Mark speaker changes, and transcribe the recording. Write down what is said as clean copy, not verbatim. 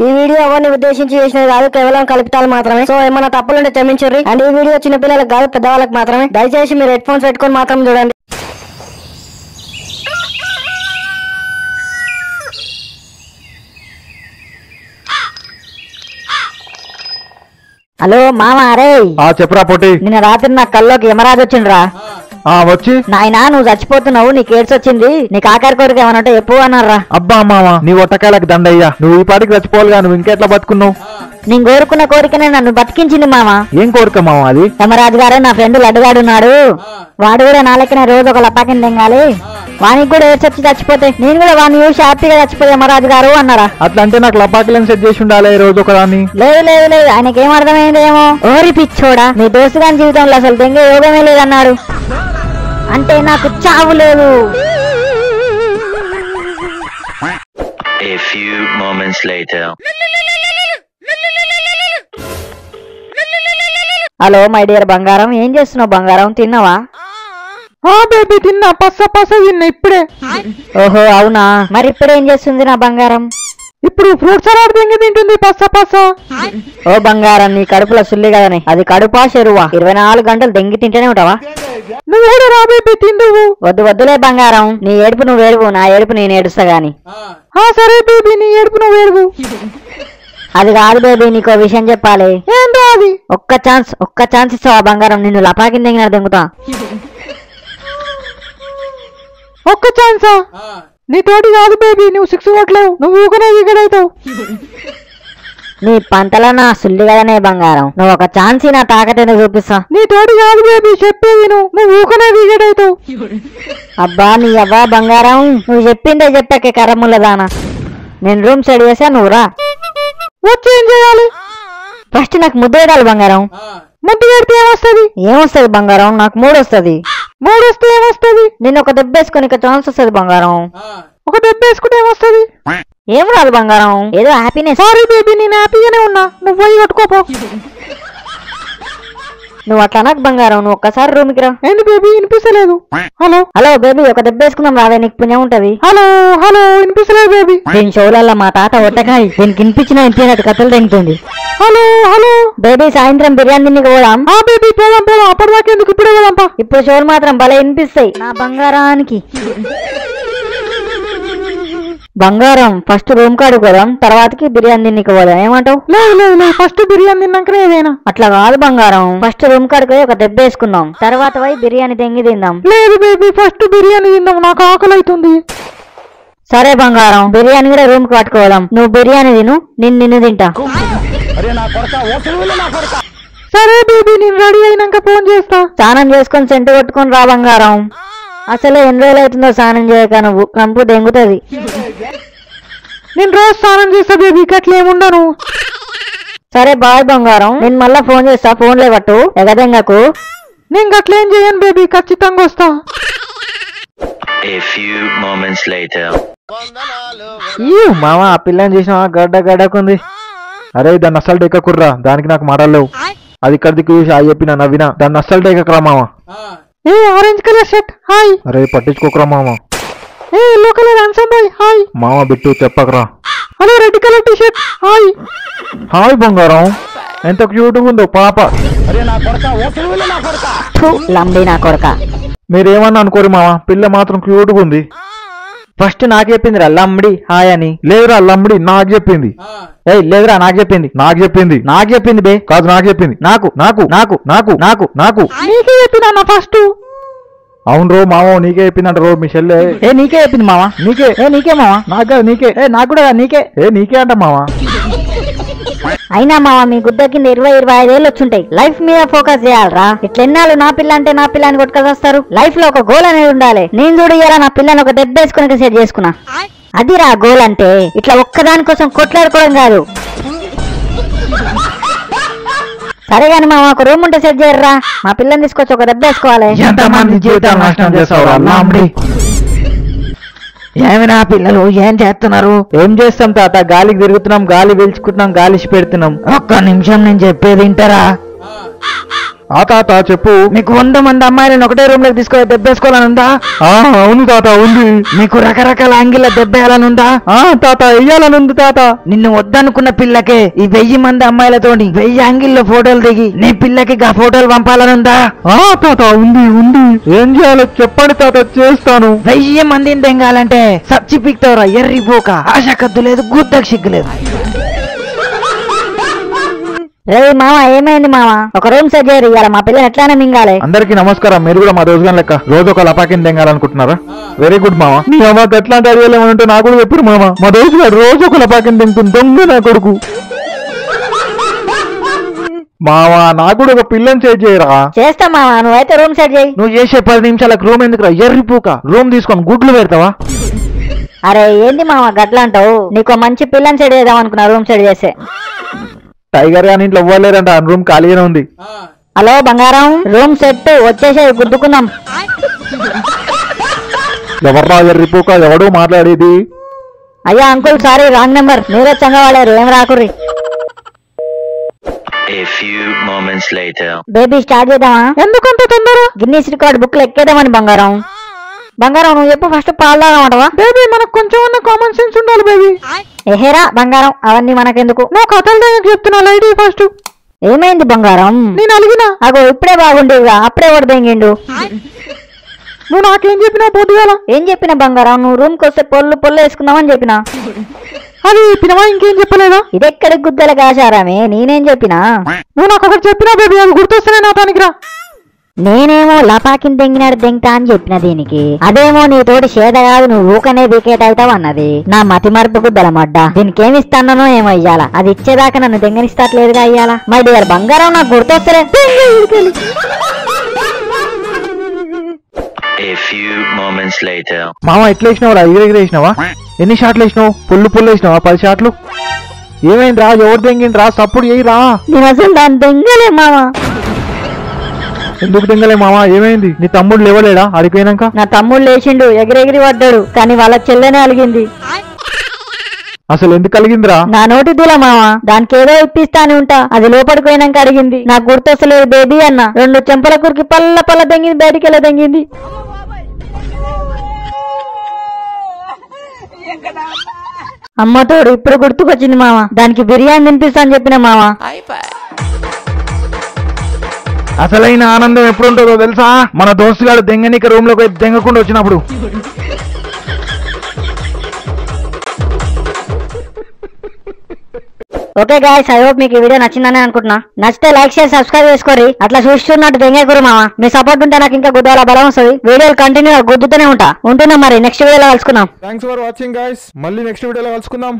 Speaker 1: ఈ వీడియో ఎవరిని ఉద్దేశించి చేసినది కాదు, కేవలం కల్పితాలు మాత్రమే. సో ఏమైనా తప్పులుంటే క్షమించుర్రి. అండ్ ఈ వీడియో చిన్న పిల్లలకు కాదు, పెద్దవాళ్ళకి మాత్రమే. దయచేసి మీరు హెడ్ ఫోన్స్ పెట్టుకొని మాత్రం చూడండి. హలో మామ, అరే
Speaker 2: చెప్పురా పొట్టి.
Speaker 1: నిన్న రాత్రి నా కల్లోకి యమరాజు వచ్చిండ్రా.
Speaker 2: వచ్చి
Speaker 1: నాయనా నువ్వు చచ్చిపోతున్నావు, నీకు ఏడ్స్ వచ్చింది, నీకు ఆఖరి కోరిక ఏమనంటే ఎప్పుడు అన్నారా.
Speaker 2: అబ్బా మామ, నీ ఒట్టకాయలకు దండయ్యా, నువ్వు ఈ పాటికి చచ్చిపోవాలిగా, నువ్వు ఇంకెట్లా బతుకున్నావు?
Speaker 1: నేను కోరుకున్న కోరికనే నన్ను బతికించింది మామ.
Speaker 2: ఏం కోరిక మామ అది?
Speaker 1: యమరాజు గారు నా ఫ్రెండ్ లడ్డుగాడున్నాడు, వాడు కూడా నా లెక్కన రోజు ఒక లపాకిని తెంగాలి, వానికి కూడా ఏడ్స్ వచ్చి చచ్చిపోతే నేను కూడా వాడిని చూసి హ్యాపీగా చచ్చిపోతే యమరాజు గారు అన్నారా.
Speaker 2: అట్లా అంటే నాకు లపాకిలను సెట్ చేసి ఉండాలి రోజు ఒకదాన్ని.
Speaker 1: లేదు లేదు లేదు, ఆయనకి ఏం అర్థమైందేమో. ఓరి పిచ్చోడా, మీ దోస్తు గారి జీవితంలో అసలు తెంగే యోగమే లేదన్నాడు. అంటే నాకు చావు లేదు.
Speaker 3: A few moments later.
Speaker 1: Hello my dear బంగారం, ఏం చేస్తున్నావు బంగారం, తిన్నావా?
Speaker 2: బేబీ తిన్నా, పస్స తిన్నా ఇప్పుడే.
Speaker 1: ఓహో అవునా, మరి ఇప్పుడు ఏం చేస్తుంది నా బంగారం?
Speaker 2: ఇప్పుడు ఫ్రూట్ సలాడ్ తింటుంది పస్స.
Speaker 1: ఓ బంగారం, నీ కడుపులో సుల్లి కదనే, అది కడుపా చెరువా? 24 గంటలు దెంగి తింటేనే ఉంటావా?
Speaker 2: నువ్వు కూడా రా బేబీ, తిందువు.
Speaker 1: వద్దులే బంగారం, నీ ఏడుపు నువ్వు ఏడుపు, నా ఏడుపు నేను ఏడుస్తా గాని.
Speaker 2: సరే బేబీ, నీ ఏడుపు నువ్వు ఏడుపు.
Speaker 1: అది కాదు బేబీ, నీకో విషయం చెప్పాలి.
Speaker 2: ఏంటో అది?
Speaker 1: ఒక్క ఛాన్స్ ఇస్తావా బంగారం, నిన్ను లపాకిని దెంగిన దెంగుతా.
Speaker 2: ఒక్క ఛాన్సా? నీ తోటి కాదు బేబీ, నువ్వు 6 కొట్టలేవు, నువ్వు ఊకనే వికెడవుతావు.
Speaker 1: నీ పంటల నా సుల్లి కదనే బంగారం, నువ్వు ఒక ఛాన్స్ నా తాకతేనే చూపిస్తా.
Speaker 2: నీ తోటి కాదు బేబీ, చెప్పేది నువ్వు ఊకనే వికెడవుతావు.
Speaker 1: అబ్బా నీ అవ్వా బంగారం, నువ్వు చెప్పిందే చెప్పాకే కర్రములదానా. నేను రూమ్ సైడ్ చేసా, నువ్వు రా.
Speaker 2: వచ్చి ఏం చేయాలి?
Speaker 1: ఫస్ట్ నాకు ముద్దు పెట్టాలి బంగారం.
Speaker 2: ముద్దు పెడితే
Speaker 1: ఏమొస్తుంది బంగారం? నాకు 3 వస్తుంది.
Speaker 2: 3 వస్తే ఏమొస్తుంది?
Speaker 1: నేను ఒక దెబ్బ వేసుకుని ఛాన్స్ వస్తుంది బంగారం.
Speaker 2: ఒక దెబ్బ వేసుకుంటే ఏమొస్తుంది?
Speaker 1: ఏం రాదు బంగారం, ఏదో హ్యాపీనెస్.
Speaker 2: సారీ బేబీ, నేను హ్యాపీగానే ఉన్నా, నువ్వు పోయి కట్టుకోపో.
Speaker 1: నువ్వు అట్లా నాకు బంగారం, నువ్వు ఒక్కసారి రూమ్కి రా.
Speaker 2: ఏంటి బేబీ, వినిపిస్తలేదు? హలో
Speaker 1: బేబీ, ఒక దెబ్బ వేసుకుందాం రావే, నీకు పుణ్యం ఉంటది.
Speaker 2: హలో వినిపిస్తలేదు బేబీ.
Speaker 1: దీని షోలల్లో మా తాత ఒట్టకాయ, దీనికి వినిపించిన ఇంటినట్టు కథలు తెంగుతుంది.
Speaker 2: హలో
Speaker 1: బేబీ, సాయంత్రం బిర్యానీ తినికి పోదాం.
Speaker 2: బేబీ పోదాం, అప్పటిదాకా ఎందుకు, ఇప్పుడే పోదాంపా.
Speaker 1: ఇప్పుడు షోలు మాత్రం భలే వినిపిస్తాయి నా బంగారానికి. బంగారం, ఫస్ట్ రూమ్ కాడు పోదాం, తర్వాతకి బిర్యానీ తినికి పోదాం, ఏమంటావు?
Speaker 2: లేదు, ఫస్ట్ బిర్యానీ తిన్నాకనే ఏదైనా.
Speaker 1: అట్లా కాదు బంగారం, ఫస్ట్ రూమ్ కాడికి పోయి ఒక దెబ్బ వేసుకుందాం, తర్వాత పోయి బిర్యానీ తెంగి తిందాం.
Speaker 2: లేదు బేబీ, ఫస్ట్ బిర్యానీ తిందాం, నాకు ఆకలి అవుతుంది.
Speaker 1: సరే బంగారం, బిర్యానీ కూడా రూమ్ కి పట్టుకోదాం. నువ్వు బిర్యానీ తిను, నిన్ను తింటా.
Speaker 2: సరే బేబీ, నేను రెడీ అయినాక ఫోన్ చేస్తా.
Speaker 1: స్నానం చేసుకొని సెంటు కొట్టుకొని రా బంగారం. అసలే ఎన్ని రోజులు అవుతుందో స్నానం చేయక, నువ్వు కంపు దెంగుతుంది.
Speaker 2: నేను రోజు స్నానం చేస్తా బేబీ, అట్లేముండను.
Speaker 1: సరే బాయ్ బంగారం, నేను మళ్ళా ఫోన్ చేస్తా, ఫోన్లే పట్టు ఎగదెంగకు.
Speaker 2: నేను గట్లేం చేయను బేబీ, ఖచ్చితంగా వస్తా.
Speaker 3: A few moments later.
Speaker 2: మామ, ఆ పిల్లని చేసిన గడ్డకుంది. అరే దాన్ని అస్సలు డెక్కకుర్రా, దానికి నాకు మాటలు లేవు. అది ఇక్కడ దిక్కు చూసి చెప్పిన నవ్వినా, దాన్ని అస్సలు డెక్కరా మామ. Orange colour shirt hi. అరే పట్టించుకోకరా మామ. Yellow colour handsome boy hi. మామ బిట్టు చెప్పకరా. Hello red colour T shirt hi. Hi బంగారం, ఎంత క్యూట్ ఉందో పాప.
Speaker 1: లంబి నా కొరక.
Speaker 2: మీరేమన్నా అనుకోరు మామ, పిల్ల మాత్రం క్యూట్ ఉంది. ఫస్ట్ నాకు చెప్పింది రా లమ్మిడి హాయ్ అని. లేదురా లమ్మిడి నాకు చెప్పింది. లేదురా నాకు చెప్పింది బే. కాదు నాకు చెప్పింది. నాకు నీకే చెప్పినా ఫస్ట్. అవును రో మామ, నీకే చెప్పిందంట రో మీ చెల్లె. నీకే చెప్పింది మామ. నీకే మామ, నాకు కాదు నీకే. నాకు కూడా నీకే. నీకే అంట మామ.
Speaker 1: అయినా మామ, మీ గుద్ద కింద 20-25 ఏళ్ళు వచ్చుంటాయి. లైఫ్ మీద ఫోకస్ చేయాలరా. ఇట్లెన్నాళ్ళు నా పిల్ల అంటే నా పిల్లని కొట్టుకొస్తారు. లైఫ్ లో ఒక గోల్ అనేది ఉండాలి. నేను చూడు ఇలా నా పిల్లని ఒక దెబ్బ వేసుకుని సెట్ చేసుకున్నా. అది రా గోల్ అంటే, ఇట్లా ఒక్కదాని కోసం కొట్లాడుకోవడం కాదు. సరే గాని మామ, ఒక రూమ్ ఉంటే సెట్ చేయర్రా, మా పిల్లని తీసుకొచ్చి ఒక దెబ్బ వేసుకోవాలి.
Speaker 2: ఏమైనా పిల్లలు ఏం చేస్తున్నారు? ఏం చేస్తాం తాత, గాలికి తిరుగుతున్నాం, గాలి పీల్చుకుంటున్నాం, గాలిసి పెడుతున్నాం. ఒక్క నిమిషం నేను చెప్పేది వింటారా? ఆ తాత చెప్పు.
Speaker 4: మీకు 100 మంది అమ్మాయిలను ఒకటే రూమ్ లోకి తీసుకొని దెబ్బేసుకోవాలని ఉందా?
Speaker 2: అవును తాత ఉంది.
Speaker 4: మీకు రకరకాల యాంగిల్ దెబ్బేయాలని ఉందా?
Speaker 2: తాత వెయ్యాలని ఉంది తాత.
Speaker 4: నిన్ను వద్దనుకున్న పిల్లకే ఈ 1000 మంది అమ్మాయిలతోని 1000 యాంగిల్లో ఫోటోలు దిగి నీ పిల్లకి గా ఫోటోలు పంపాలని ఉందా?
Speaker 2: తాత ఉంది ఉంది. ఏం చేయాలో చెప్పండి తాత, చేస్తాను.
Speaker 4: 1000 మందిని తెంగాలంటే సచ్చి పిక్తవరా ఎర్రిపోక. ఆశ కద్దు లేదు, గుద్దకు సిగ్గులేదు.
Speaker 1: రే మామ ఏమైంది మామ? ఒక రూమ్ సెట్ చేయరు, ఇవాళ మా పిల్లలు ఎట్లానే మింగాలి.
Speaker 2: అందరికి నమస్కారం. మీరు కూడా మా రోజుగా లెక్క రోజు ఒక లపాకిని తెంగాలనుకుంటున్నారా? వెరీ గుడ్ మామ. నీ అమ్మకి ఎట్లాంటి ఐడియాలు ఏమంటే నాకు కూడా చెప్పారు మామ. మా రోజుగా రోజు ఒక లపాకిని తెంగుతుంది. దొంగ నా కొడుకు. మావా నాకు కూడా ఒక పిల్లని సెట్ చేయరా?
Speaker 1: చేస్తా మామ, నువ్వైతే రూమ్ సెట్ చేయి.
Speaker 2: నువ్వు చేసే 10 నిమిషాలకు రూమ్ ఎందుకురా ఎర్రిపోక? రూమ్ తీసుకొని గుడ్లు పెడతావా?
Speaker 1: అరే ఏంది మామ గట్లా అంటావు? నీకు మంచి పిల్లని సెట్ చేద్దాం అనుకున్నా రూమ్ సెట్ చేస్తే.
Speaker 2: టైగర్ గాని ఇంట్లో ఇవ్వలేరంట, రూమ్ ఖాళీగానే ఉంది.
Speaker 1: హలో బంగారం, రూమ్ సెట్ వచ్చేసే గుద్దుకుందాం.
Speaker 2: ఎవర్రా ఎర్రిపోక? ఎవడో మాట్లాడేది?
Speaker 1: అయ్యా అంకుల్ సారీ, రాంగ్ నెంబర్. మీరే చంగవాడారు, ఏం రాకుర్రి.
Speaker 3: A few moments later.
Speaker 1: Baby start చేద్దామా?
Speaker 4: ఎందుకంత తొందర?
Speaker 1: గిన్నీస్ రికార్డ్ బుక్ లో ఎక్కేద్దామని. బంగారం బంగారం నువ్వు చెప్పు, ఫస్ట్ పాలు తాగమంటావా?
Speaker 4: బేబీ మనకు కొంచెం ఉన్న కామన్ సెన్స్ ఉండాలి బేబీ.
Speaker 1: ఎహేరా బంగారం, అవన్నీ మనకెందుకు.
Speaker 4: నువ్వు కథలు దగ్గర చెప్తున్నా లైట్ ఫస్ట్.
Speaker 1: ఏమైంది బంగారం?
Speaker 4: నేను అలిగినా
Speaker 1: అగో ఇప్పుడే బాగుండేవిగా, అప్పుడే ఒకటి దెంగిండు.
Speaker 4: నువ్వు నాకేం చెప్పినా పొద్దుగాల?
Speaker 1: ఏం చెప్పిన బంగారం? నువ్వు రూమ్ కి వస్తే పొల్లు వేసుకుందామని చెప్పినా.
Speaker 4: అది చెప్పినవా? ఇంకేం చెప్పలేదా?
Speaker 1: ఇదెక్కడి గుద్దల కాశారామే, నేనేం చెప్పినా?
Speaker 4: నువ్వు నాకు ఒకటి చెప్పినా బేబీ, అది గుర్తొస్తేనే నా తానికి రా.
Speaker 1: నేనేమో లపాకిని దెంగినాడు దెంగతా అని చెప్పిన దీనికి, అదేమో నీతోటి చేత కాదు నువ్వు ఊకనే వికెట్ అవుతావు అన్నది. నా మతి మరుపు గుద్దలమడ్డ. దీనికి ఏమి ఇస్తానో ఏమో ఇయ్యాలా, అది ఇచ్చేదాకా నన్ను దెంగనిస్తట్లేదుగా అయ్యాలా. మై డియర్ బంగారం నాకు గుర్తొస్తలే.
Speaker 3: A few moments later.
Speaker 2: మామ ఎట్లా వేసినావు రా? ఎగిరెగిరేసినావా? ఎన్ని షాట్లు వేసినావు? పొల్లు వేసినావా? 10 షాట్లు. ఏమైంది రా? ఎవరు దెంగింది రా? సప్పుడు చేయి రా.
Speaker 1: నేను అసలు దాన్ని దెంగలే మామ.
Speaker 2: ఎందుకు దెంగలే మామ? ఏమైంది? నీ తమ్ముడు లేవలేడా అడిగిపోయినాక?
Speaker 1: నా తమ్ముడు లేచిండు, ఎగిరెగిరి పడ్డాడు, కానీ వాళ్ళ చెల్లెనే అలిగింది.
Speaker 2: అసలు ఎందుకు కలిగిందిరా?
Speaker 1: నా నోటి దూల మామ, దానికి ఏదో ఇప్పిస్తానే ఉంటా, అది లోపలికి పోయినాక అడిగింది. నాకు గుర్తొస్తలేదు బేబీ అన్న. 2 చెంపల కురికి పల్ల దెంగింది, బయటికి వెళ్ళ దెంగింది. అమ్మతోడు ఇప్పుడు గుర్తుకొచ్చింది మామ, దానికి బిర్యానీ తినిపిస్తా అని చెప్పిన మామ.
Speaker 2: అసలైన ఆనందం ఎప్పుడు ఉంటుందో తెలుసా? మన దోస్తుగాడు దెంగనిక రూమ్ లోకి దెంగకుండా వచ్చినప్పుడు.
Speaker 1: ఓకే గాయ్స్, ఐ హోప్ మీకు ఈ వీడియో నచ్చిందని అనుకుంటున్నా. నచ్చితే లైక్ షేర్ సబ్స్క్రైబ్ చేసుకోరి. అట్లా చూస్తున్నట్టు దెంగేకురు మామ. మీ సపోర్ట్ ఉంటే నాకు ఇంకా గుద్దాల బలం వస్తుంది. వీడియోలు కంటిన్యూ గుద్దుతూనే ఉంటున్నా మరి. నెక్స్ట్ వీడియోలో కలుసుకుందాం.
Speaker 2: Thanks for watching guys. మళ్ళీ నెక్స్ట్ వీడియోలో కలుసుకుందాం.